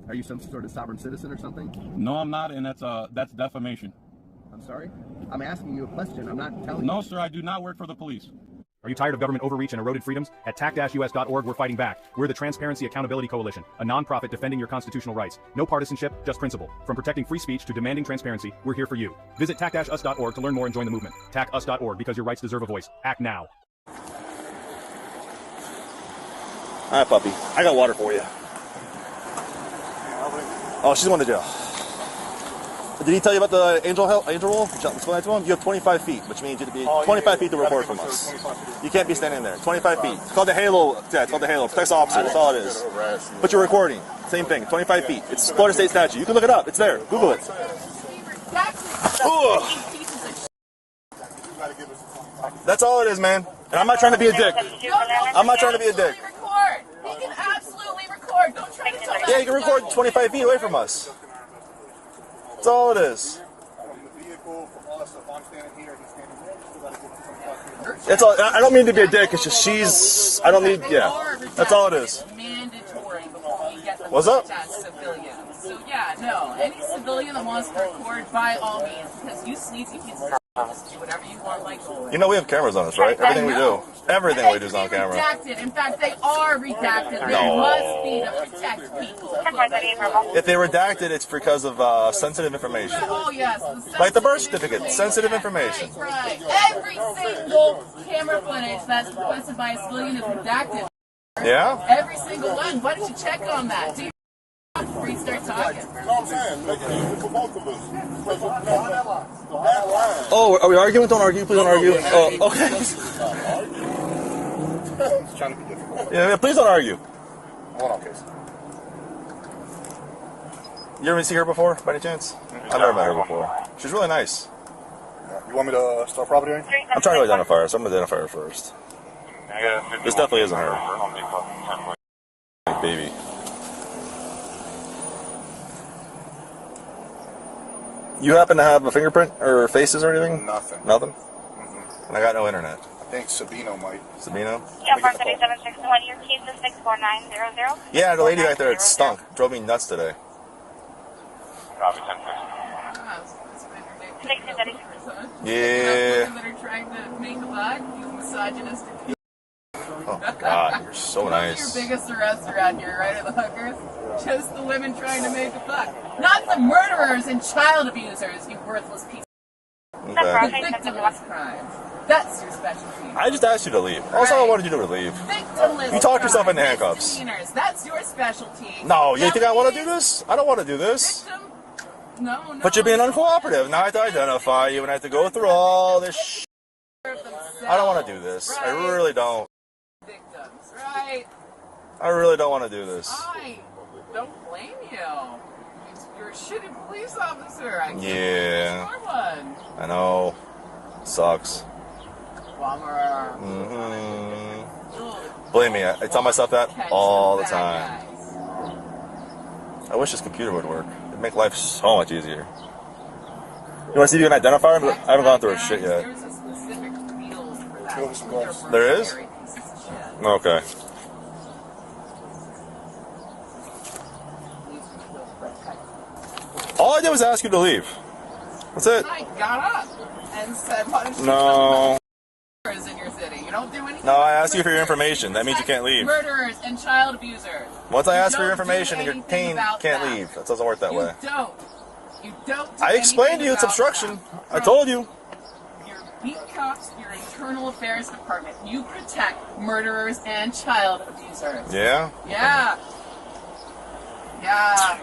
Are you some sort of sovereign citizen or something? No, I'm not, and that's defamation. I'm sorry? I'm asking you a question. I'm not telling you. No, sir, I do not work for the police. Are you tired of government overreach and eroded freedoms? At tac-us.org, we're fighting back. We're the Transparency Accountability Coalition, a nonprofit defending your constitutional rights. No partisanship, just principle. From protecting free speech to demanding transparency, we're here for you. Visit tac-us.org to learn more and join the movement. tac-us.org, because your rights deserve a voice. Act now. All right, puppy. I got water for you. Oh, she's going to jail. Did he tell you about the angel rule? Explain that to him. You have 25 feet, which means you have to be 25 feet to record from us. You can't be standing there. 25 feet. It's called the H.A.L.O. Yeah, it's called the H.A.L.O. Protects officers. That's all it is. But you're recording. Same thing. 25 feet. It's Florida State statute. You can look it up. It's there. Google it. That's all it is, man. And I'm not trying to be a dick. I'm not trying to be a dick. He can absolutely record. Don't try to tell Yeah, you can record 25 feet away from us. That's all it is. That's all. I don't mean to be a dick. It's just she's. I don't need. Yeah. That's all it is. What's up? So yeah, no. Any civilian that wants to record, by all means, because you sneaky pieces of just do whatever you want, like. You know we have cameras on us, right? Everything we do. Everything we do is on camera. Redacted. In fact, they are redacted. They must be to protect people. If they redacted, it's because of sensitive information. Oh yes. Like the birth certificate, sensitive information. Right. Every single camera footage that's requested by a civilian is redacted. Yeah? Every single one. Why don't you check on that? Do you before you start talking? Oh, are we arguing? Don't argue. Please don't argue. Oh, okay. Trying to be difficult. Yeah, please don't argue. Hold on, case. You ever see her before, by any chance? I've never met her before. She's really nice. You want me to start property? I'm trying to identify her, so I'm going to identify her first. This definitely isn't her. Baby. You happen to have a fingerprint or faces or anything? Nothing. Nothing? And I got no internet. I think Sabino might. Sabino? Yeah, 43761, your keys is 64900. Yeah, the lady right there, it stunk. Drove me nuts today. Copy, 1050. Yeah. That are trying to make a buck, you misogynistic. Oh, God, you're so nice. Your biggest arrests around here, right? Are the hookers? Just the women trying to make a buck. Not the murderers and child abusers, you worthless piece of Okay. the victimless crimes. That's your specialty. I just asked you to leave. Also, I wanted you to leave. Victimless You talked yourself into crimes, handcuffs. misdemeanors. That's your specialty. No, you think I want to do this? I don't want to do this. Victim? No. But you're being uncooperative. Now I have to identify you and I have to go through all this shit. I don't want to do this. Right. I really don't. Victims, right? I really don't want to do this. I don't blame you. You're a shitty police officer. I can't Yeah. believe you're one. I know. Sucks. Bummer. Believe me, I tell myself that all the time. I wish this computer would work. It'd make life so much easier. You want to see if you can identify him? I haven't gone through his shit yet. There's a specific field for that. There is? Okay. All I did was ask you to leave. That's it. I got up and said, why don't you No. murderers in your city? You don't do anything. No, I asked you for your information. That means you can't leave. Murderers and child abusers. Once I You ask for your don't do information and you're anything detained, about can't that. leave. That doesn't work that way. You don't do I explained to you anything it's about obstruction. that. I told you. Your beat cops, your internal affairs department, you protect murderers and child abusers. Yeah? Yeah. Yeah.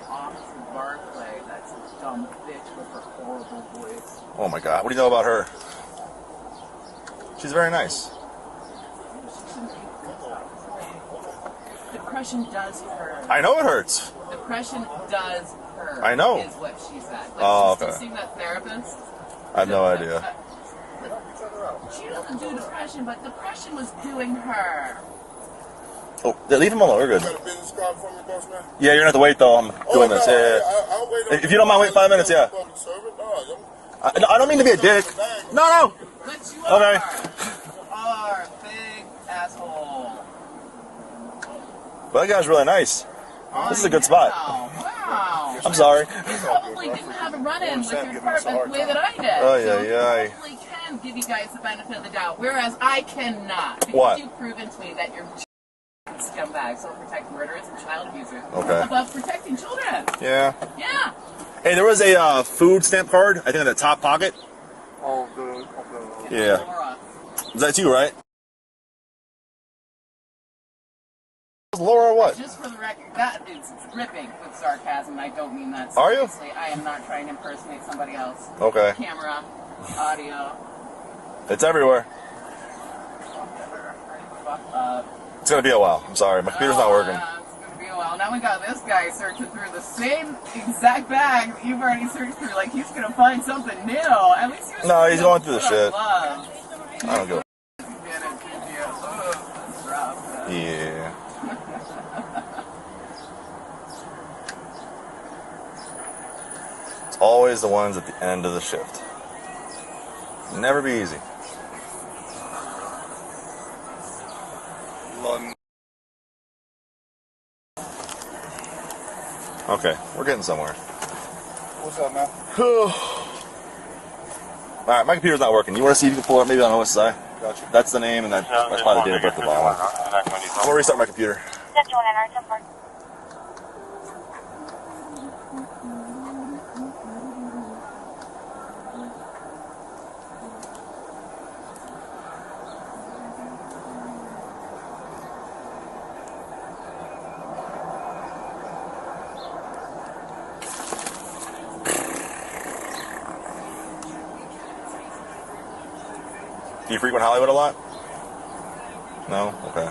Officer Barclay, that's a dumb bitch with her horrible voice. Oh my God. What do you know about her? She's very nice. Depression does hurt. I know it hurts. Depression does hurt. I know. Is what she said. Like, Oh, she's okay. still seeing that therapist. I have no idea. She doesn't do depression, but depression was doing her. Oh, leave him alone. We're good. You got a business card for me, boss man? Yeah, you're gonna have to wait though. I'm doing this. Yeah. I'll wait. If you don't mind waiting 5 minutes, yeah. I don't mean to be a dick. No. But you Okay. are big asshole. But that guy's really nice. This is a good spot. Wow. I'm sorry. You probably didn't have a run-in with your department the way that I did. Oh, so yeah. I probably can give you guys the benefit of the doubt, whereas I cannot. Because What? you've proven to me that you're scumbags who protect murderers and child abusers. Okay. Above protecting children. Yeah. Yeah. Hey, there was a food stamp card, I think in the top pocket. Oh, Yeah. Laura. Is that you, right? Laura or what? Just for the record, that is dripping with sarcasm. I don't mean that Are you? seriously. I am not trying to impersonate somebody else. Okay. Camera, audio. It's everywhere. Fuck up. It's gonna be a while. I'm sorry. My computer's not working. Yeah, it's gonna be a while. Now we got this guy searching through the same exact bag that you've already searched through. Like he's gonna find something new. At least he was. No, he's going through the shit. Gloves. I don't go. Yeah. Yeah. It's always the ones at the end of the shift. Never be easy. Okay, we're getting somewhere. what's up, man? Alright, my computer's not working. You want to see if you can pull it maybe on OSI? Gotcha. That's the name, and that's probably the date of birth of the bottom. I'm gonna restart my computer. 51 and our 10. Do you frequent Hollywood a lot? No? Okay.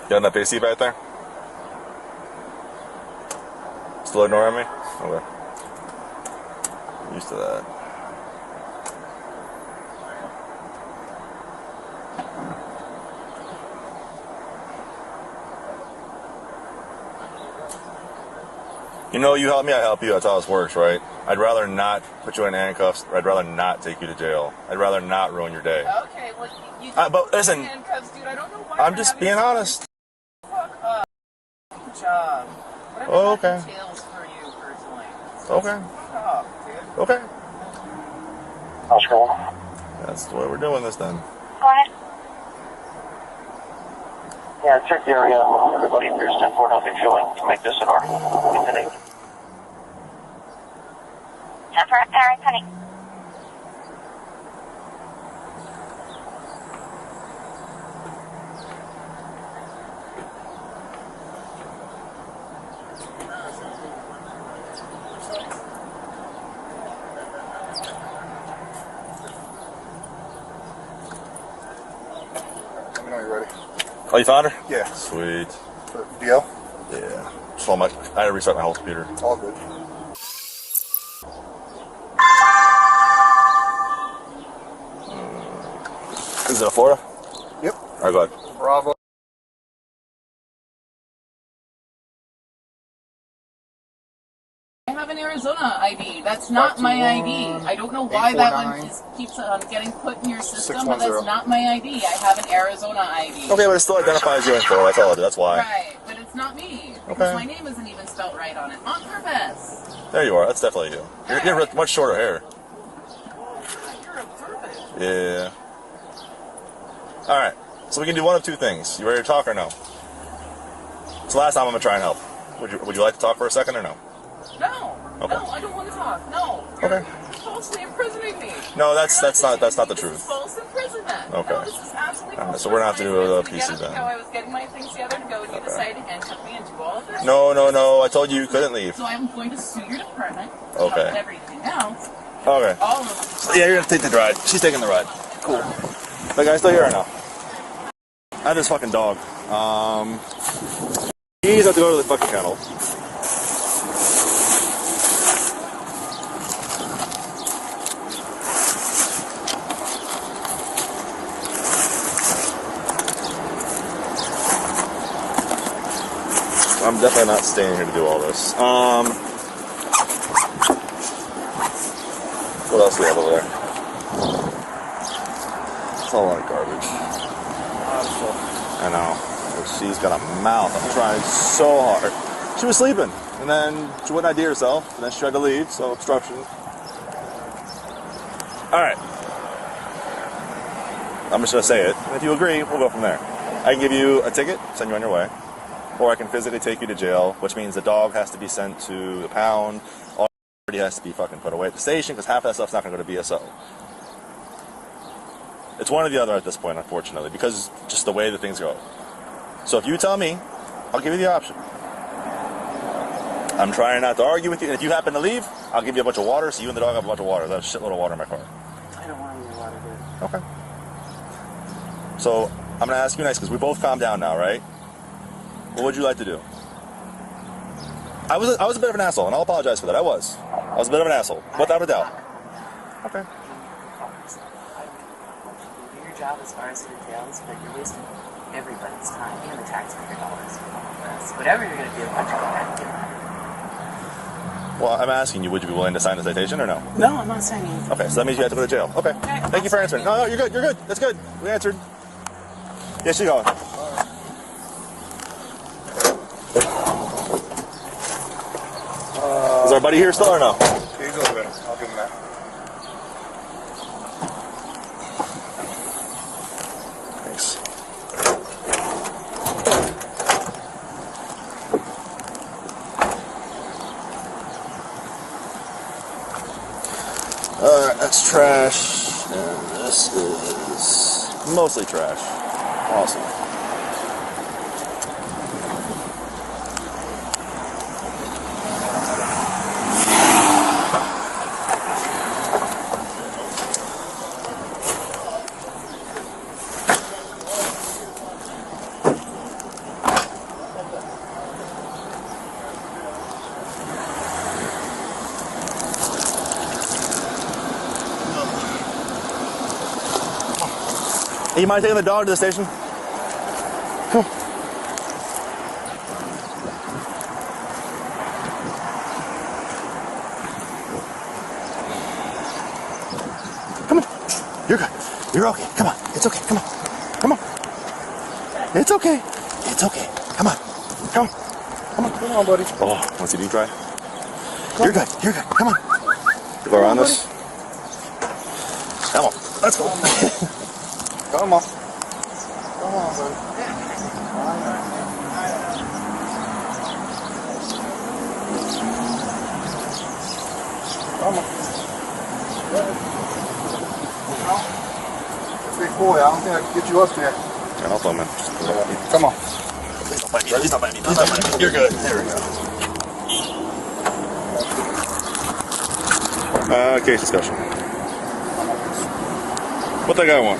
Got enough AC back there? Still ignoring me? Okay. Used to that. You know, you help me, I help you. That's how this works, right? I'd rather not put you in handcuffs. Or I'd rather not take you to jail. I'd rather not ruin your day. Okay, well, you But listen, handcuffs, dude. I don't know why I'm we're just having being this honest. Fuck up. Good job. Whatever Oh, that okay. entails for you personally. Okay. Fuck off, dude. Okay. How's it going? That's the way we're doing this then. Go ahead. Yeah, check the area. Everybody appears to have nothing feeling to make this an article. Continue. 10 for Aaron Penny. Let me know you're ready. Oh, you found her? Yeah. Sweet. For DL? Yeah. So I had to restart my whole computer. All good. Is it a Florida? Yep. All right, go ahead. Bravo. I have an Arizona ID. That's not my ID. I don't know why that one just keeps on getting put in your system, but that's 610. not my ID. I have an Arizona ID. Okay, but it still identifies you in Florida. That's all I do. That's why. Right, but it's not me. Because Okay. my name isn't even spelled right on it. On purpose. There you are. That's definitely you. You have much shorter hair. You're a purpose. Yeah. All right. So we can do one of two things. You ready to talk or no? So last time I'm gonna try and help. Would you like to talk for a second or no? No. Okay. No, I don't want to talk. No. You're Okay. falsely imprisoning me. No, that's not the This is truth. false imprisonment. Okay. No, this is absolutely All right, false so we're gonna have to do a imprisonment. PC Get up and then. go. I was getting my things together to go, and you decided to handcuff me and do all of this. No. I told you you couldn't leave. So I'm going to sue your department. Okay. And everything else. Okay. All of them. Yeah, you're gonna take the ride. She's taking the ride. Cool. The guy's still here or no? I have this fucking dog. He's have to go to the fucking kennel. I'm definitely not staying here to do all this. What else do we have over there? It's a lot of garbage. I know. But she's got a mouth. I'm trying so hard. She was sleeping, and then she wouldn't ID herself, and then she tried to leave, so obstruction. Alright. I'm just going to say it, and if you agree, we'll go from there. I can give you a ticket, send you on your way, or I can physically take you to jail, which means the dog has to be sent to the pound, all has to be fucking put away at the station, because half of that stuff's not going to go to BSO. It's one or the other at this point, unfortunately, because just the way that things go. So if you tell me, I'll give you the option. I'm trying not to argue with you, and if you happen to leave, I'll give you a bunch of water, so you and the dog have a bunch of water. There's a shitload of water in my car. I don't want any water, dude. Okay. So, I'm going to ask you nice, because we both calmed down now, right? What would you like to do? I was a bit of an asshole, and I'll apologize for that. I was a bit of an asshole, without a doubt. Okay. You do your job as far as it entails, but you're wasting everybody's time and the taxpayer dollars. Whatever you're going to do, why don't you go back and get it? Well, I'm asking you, would you be willing to sign the citation or no? No, I'm not signing anything. Okay, so that means you have to go to jail. Okay. Thank you for answering. No, you're good. You're good. That's good. We answered. Yes, she's going. Is our buddy here still or no? He's over there. I'll give him that. Thanks. That's trash, and this is mostly trash. Awesome. You mind taking the dog to the station? Come on. Come on. You're good. You're okay. Come on. It's okay. Come on. Come on. It's okay. It's okay. Come on. Come on. Come on. Come on, buddy. Oh, want to see deep dry? You're good. You're good. Come on. Go around this. Come on. Let's go. Come on. Come on, buddy. Come on. Big boy, I don't think I can get you up there. Yeah, no problem, man. Come on. Please don't bite me. Please don't bite me. Please don't bite me. You're good. There we go. Case discussion. What that guy want?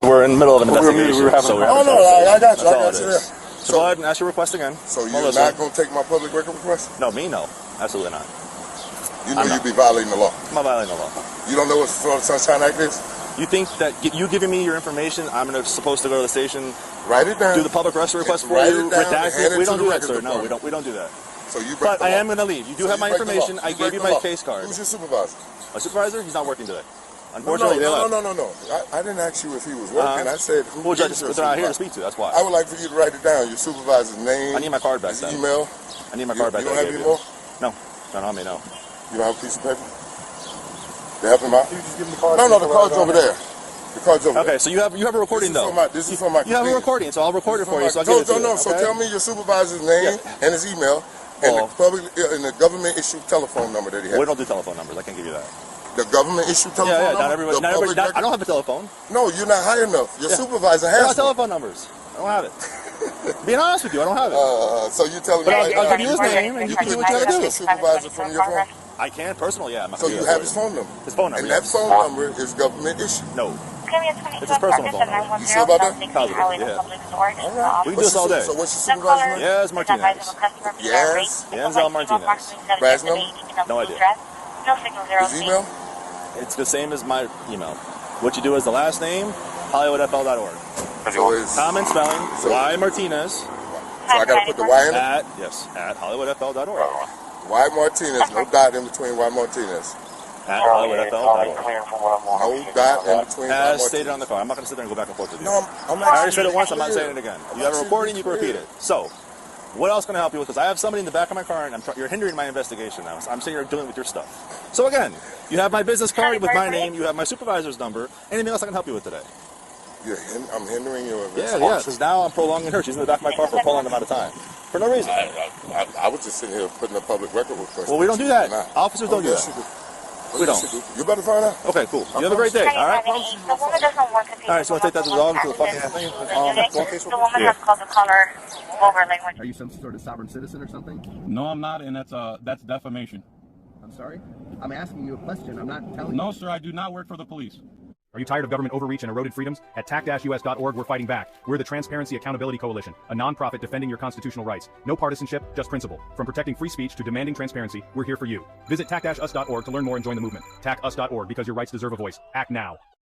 We're in the middle of an investigation. I got you. I got you there. So go ahead and ask your request again. So you're not going to take my public record request? No, me, no. Absolutely not. You know you'd be violating the law. I'm not violating the law. You don't know what the Florida Sunshine Act is? You think that you giving me your information, I'm supposed to go to the station, write it down, do the public record request for you, redact it? We don't do that, sir. No, we don't do that. So you but I am going to leave. You do have my information. I gave you my case card. Who's your supervisor? My supervisor? He's not working today. Unfortunately, no. I didn't ask you if he was working. I said who is your supervisor? They're not here to speak to. That's why. I would like for you to write it down. Your supervisor's name. I need my card back. His email. I need my card back. You don't have any more? No, not on me. No. You don't have a piece of paper? To help him out? You just give him the card. No, the card's over there. The card's over there. Okay, so you have a recording though. This is for my. You have a recording, so I'll record it for you. So I'll give it to you. No. So tell me your supervisor's name and his email, And the government issued telephone number that he had. We don't do telephone numbers. I can't give you that. The government issued telephone Yeah, number? not everybody. I don't have a telephone. No, you're not high enough. Your supervisor has one. Telephone numbers. I don't have it. Being honest with you, I don't have it. So you're telling me I'll give you his name and you can do what you gotta do. Your supervisor from your phone? I can personally, yeah. So you have his phone number? His phone number, and that phone number is government issued? No. It's his personal phone number. You sure about that? Positive, yeah. Alright. We can do this all day. So what's your supervisor's name? Yes, Martinez. Yes. Denzel Martinez. Last number? No idea. His email? It's the same as my email. What you do is the last name, HollywoodFL.org. So it's Common spelling, Y Martinez. So I gotta put the Y in it? At HollywoodFL.org. Y Martinez, no dot in between Y Martinez. At HollywoodFL.org. No dot in between Y As Martinez. stated on the phone. I'm not going to sit there and go back and forth with you. No, I'm I already said it once, I'm not saying it again. You have a recording, you can repeat it. So, what else can I help you with? Because I have somebody in the back of my car and you're hindering my investigation now. So I'm sitting here dealing with your stuff. So again, you have my business card with my name, you have my supervisor's number. Anything else I can help you with today? I'm hindering your investigation. Yeah, because now I'm prolonging her. She's in the back of my car for a prolonged amount of time. For no reason. I was just sitting here putting a public record request. Well, we don't do that. Officers don't do that. We don't. You better find out. Okay, cool. You have a great day, all right? The woman doesn't work All right, so I'll take that to the dog to the fucking thing. The woman has called the caller over language. Are you some sort of sovereign citizen or something? No, I'm not, and that's defamation. I'm sorry? I'm asking you a question. I'm not telling you. No, sir, I do not work for the police. Are you tired of government overreach and eroded freedoms? At TAC-US.org, we're fighting back. We're the Transparency Accountability Coalition, a non-profit defending your constitutional rights. No partisanship, just principle. From protecting free speech to demanding transparency, we're here for you. Visit TAC-US.org to learn more and join the movement. TAC-US.org, because your rights deserve a voice. Act now.